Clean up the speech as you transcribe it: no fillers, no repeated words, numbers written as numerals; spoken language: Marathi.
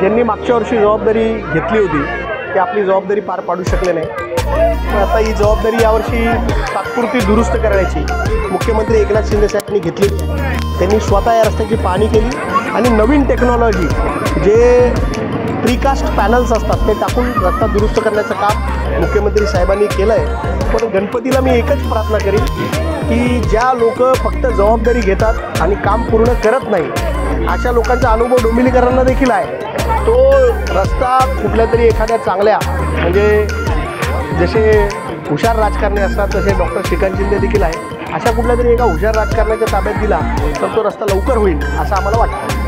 ज्यांनी मागच्या वर्षी जबाबदारी घेतली होती ते आपली जबाबदारी पार पाडू शकले नाही. पण आता ही जबाबदारी यावर्षी तात्पुरती दुरुस्त करण्याची मुख्यमंत्री एकनाथ शिंदे साहेबांनी घेतली. त्यांनी स्वतः या रस्त्याची पाहणी केली आणि नवीन टेक्नॉलॉजी जे प्रीकास्ट पॅनल्स असतात ते टाकून रस्ता दुरुस्त करण्याचं काम मुख्यमंत्री साहेबांनी केलं आहे. पण गणपतीला मी एकच प्रार्थना करीन की ज्या लोक फक्त जबाबदारी घेतात आणि काम पूर्ण करत नाही अशा लोकांचा अनुभव डोंबिवलीकरांना देखील आहे. तो रस्ता कुठल्या तरी एखाद्या चांगल्या म्हणजे जसे हुशार राजकारणी असतात तसे डॉक्टर श्रीकांत शिंदे देखील आहे, अशा कुठल्या तरी एका हुशार राजकारण्याच्या ताब्यात दिला तर तो रस्ता लवकर होईल असं आम्हाला वाटतं.